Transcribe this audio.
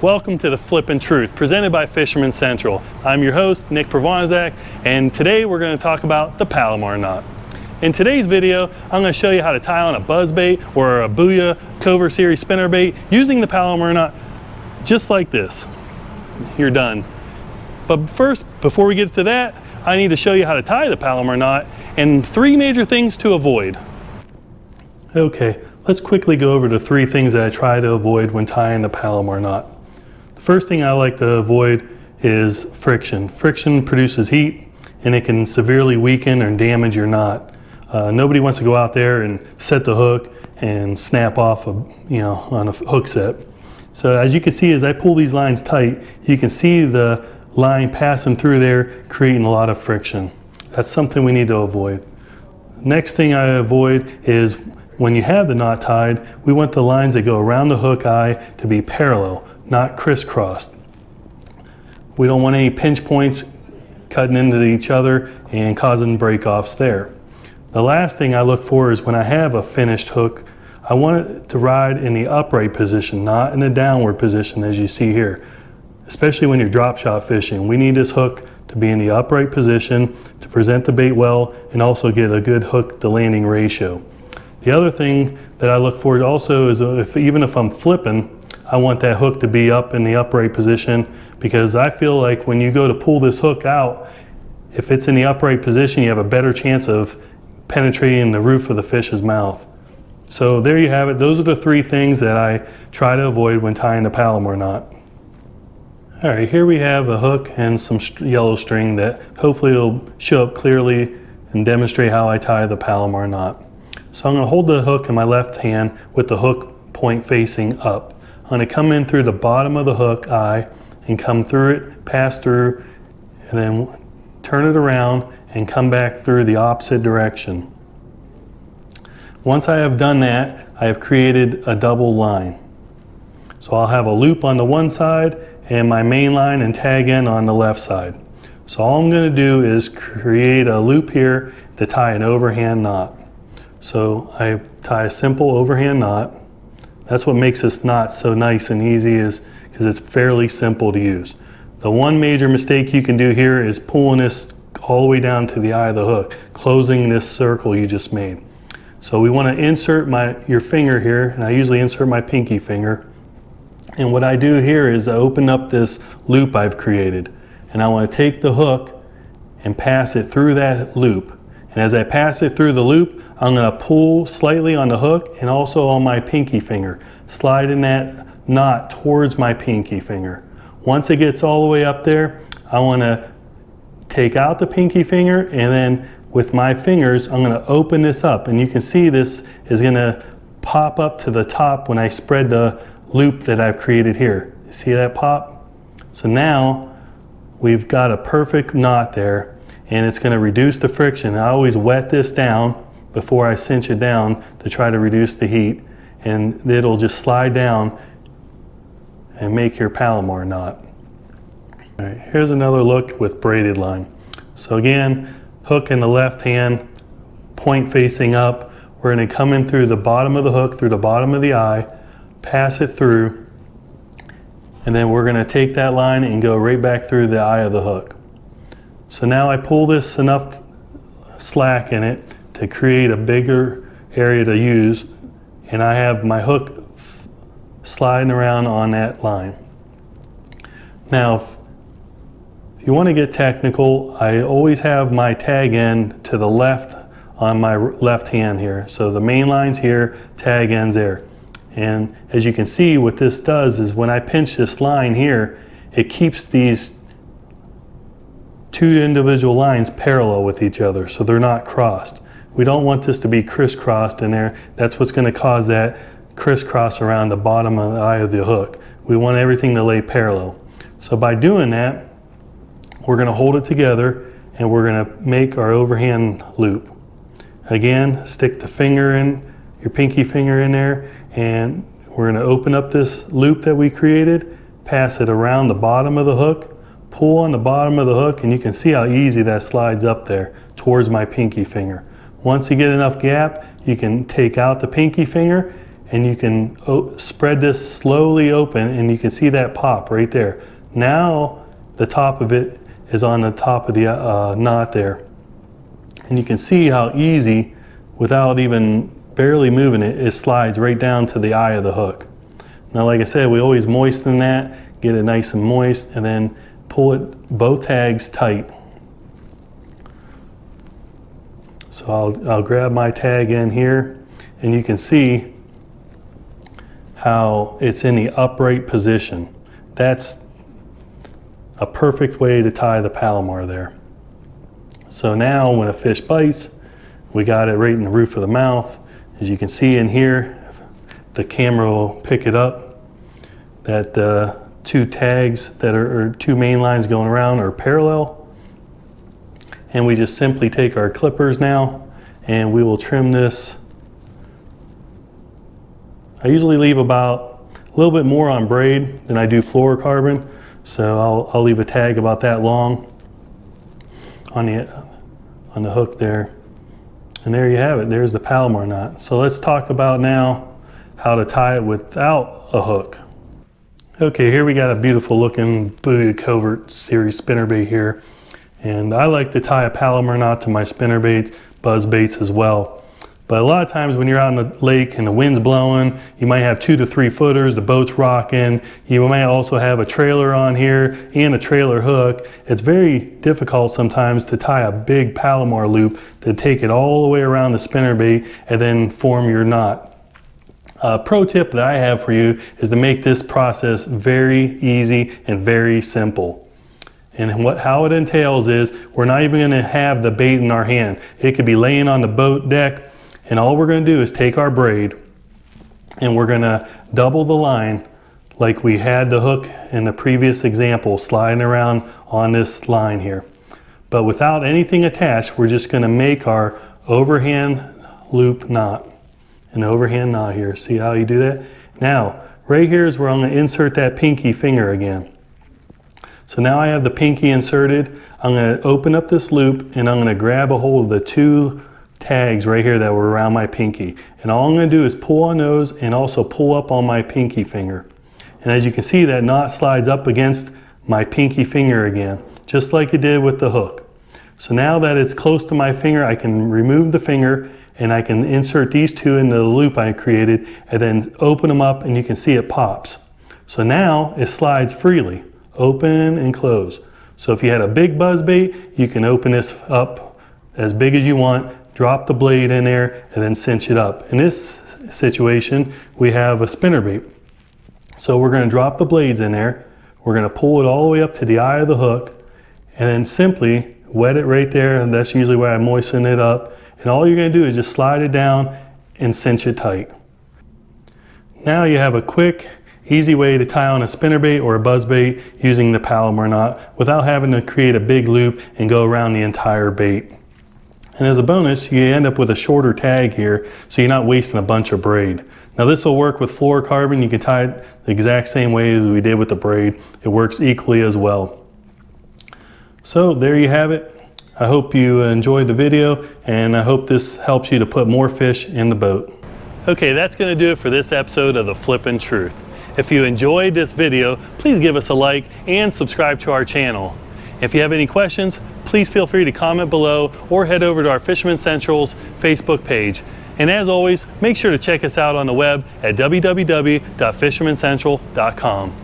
Welcome to the Flippin' Truth, presented by Fisherman Central. I'm your host, Nick Provanzak, and today we're going to talk about the Palomar knot. In today's video, I'm going to show you how to tie on a buzzbait or a Booyah Cover Series spinnerbait using the Palomar knot, just like this. You're done. But first, before we get to that, I need to show you how to tie the Palomar knot and 3 major things to avoid. Okay, let's quickly go over the 3 things that I try to avoid when tying the Palomar knot. First thing I like to avoid is friction. Friction produces heat and it can severely weaken or damage your knot. Nobody wants to go out there and set the hook and snap off on a hook set. So as you can see, as I pull these lines tight, you can see the line passing through there, creating a lot of friction. That's something we need to avoid. Next thing I avoid is when you have the knot tied, we want the lines that go around the hook eye to be parallel, not crisscrossed. We don't want any pinch points cutting into each other and causing break-offs there. The last thing I look for is when I have a finished hook, I want it to ride in the upright position, not in the downward position as you see here. Especially when you're drop shot fishing, we need this hook to be in the upright position to present the bait well and also get a good hook to landing ratio. The other thing that I look for also is even if I'm flipping, I want that hook to be up in the upright position, because I feel like when you go to pull this hook out, if it's in the upright position, you have a better chance of penetrating the roof of the fish's mouth. So there you have it. Those are the 3 things that I try to avoid when tying the Palomar knot. All right, here we have a hook and some yellow string that hopefully will show up clearly and demonstrate how I tie the Palomar knot. So I'm going to hold the hook in my left hand with the hook point facing up. I'm going to come in through the bottom of the hook eye and come through it, pass through, and then turn it around and come back through the opposite direction. Once I have done that, I have created a double line. So I'll have a loop on the one side and my main line and tag end on the left side. So all I'm going to do is create a loop here to tie an overhand knot. So I tie a simple overhand knot. That's what makes this knot so nice and easy, is because it's fairly simple to use. The one major mistake you can do here is pulling this all the way down to the eye of the hook, closing this circle you just made. So we want to insert your finger here, and I usually insert my pinky finger. And what I do here is I open up this loop I've created, and I want to take the hook and pass it through that loop. And as I pass it through the loop, I'm going to pull slightly on the hook and also on my pinky finger, sliding that knot towards my pinky finger. Once it gets all the way up there, I want to take out the pinky finger, and then with my fingers, I'm going to open this up. And you can see this is going to pop up to the top when I spread the loop that I've created here. You see that pop? So now we've got a perfect knot there, and it's going to reduce the friction. I always wet this down before I cinch it down to try to reduce the heat, and it'll just slide down and make your Palomar knot. All right, here's another look with braided line. So again, hook in the left hand, point facing up. We're going to come in through the bottom of the hook, through the bottom of the eye, pass it through, and then we're going to take that line and go right back through the eye of the hook. So now I pull this enough slack in it to create a bigger area to use, and I have my hook sliding around on that line. Now, if you want to get technical, I always have my tag end to the left on my left hand here. So the main line's here, tag end's there. And as you can see, what this does is when I pinch this line here, it keeps these 2 individual lines parallel with each other, so they're not crossed. We don't want this to be crisscrossed in there. That's what's going to cause that crisscross around the bottom of the eye of the hook. We want everything to lay parallel. So by doing that, we're going to hold it together and we're going to make our overhand loop. Again, stick the finger in, your pinky finger in there, and we're going to open up this loop that we created, pass it around the bottom of the hook, pull on the bottom of the hook, and you can see how easy that slides up there towards my pinky finger. Once you get enough gap, you can take out the pinky finger and you can spread this slowly open, and you can see that pop right there. Now the top of it is on the top of the knot there. And you can see how easy, without even barely moving it, it slides right down to the eye of the hook. Now, like I said, we always moisten that, get it nice and moist, and then pull it both tags tight. So I'll grab my tag in here, and you can see how it's in the upright position. That's a perfect way to tie the Palomar there. So now when a fish bites, we got it right in the roof of the mouth. As you can see in here, the camera will pick it up, that the two tags that are two main lines going around are parallel. And we just simply take our clippers now, and we will trim this. I usually leave about a little bit more on braid than I do fluorocarbon, so I'll leave a tag about that long on the hook there. And there you have it. There's the Palomar knot. So let's talk about now how to tie it without a hook. Okay, here we got a beautiful looking Buoy Covert series spinnerbait here. And I like to tie a Palomar knot to my spinnerbaits, buzzbaits as well. But a lot of times when you're out in the lake and the wind's blowing, you might have 2 to 3 footers, the boat's rocking. You might also have a trailer on here and a trailer hook. It's very difficult sometimes to tie a big Palomar loop to take it all the way around the spinnerbait and then form your knot. A pro tip that I have for you is to make this process very easy and very simple. And how it entails is we're not even going to have the bait in our hand. It could be laying on the boat deck. And all we're going to do is take our braid and we're going to double the line like we had the hook in the previous example, sliding around on this line here. But without anything attached, we're just going to make our overhand loop knot. An overhand knot here. See how you do that? Now, right here is where I'm going to insert that pinky finger again. So now I have the pinky inserted. I'm going to open up this loop and I'm going to grab a hold of the 2 tags right here that were around my pinky, and all I'm going to do is pull on those and also pull up on my pinky finger. And as you can see, that knot slides up against my pinky finger again, just like it did with the hook. So now that it's close to my finger, I can remove the finger and I can insert these 2 into the loop I created and then open them up, and you can see it pops. So now it slides freely, open and close. So if you had a big buzzbait, you can open this up as big as you want, drop the blade in there, and then cinch it up. In this situation, we have a spinnerbait. So we're going to drop the blades in there. We're going to pull it all the way up to the eye of the hook, and then simply wet it right there. And that's usually where I moisten it up. And all you're going to do is just slide it down and cinch it tight. Now you have a quick, easy way to tie on a spinnerbait or a buzzbait using the Palomar knot without having to create a big loop and go around the entire bait. And as a bonus, you end up with a shorter tag here, so you're not wasting a bunch of braid. Now this will work with fluorocarbon. You can tie it the exact same way as we did with the braid. It works equally as well. So there you have it. I hope you enjoyed the video, and I hope this helps you to put more fish in the boat. Okay, that's going to do it for this episode of The Flippin' Truth. If you enjoyed this video, please give us a like and subscribe to our channel. If you have any questions, please feel free to comment below or head over to our Fisherman Central's Facebook page. And as always, make sure to check us out on the web at www.fishermancentral.com.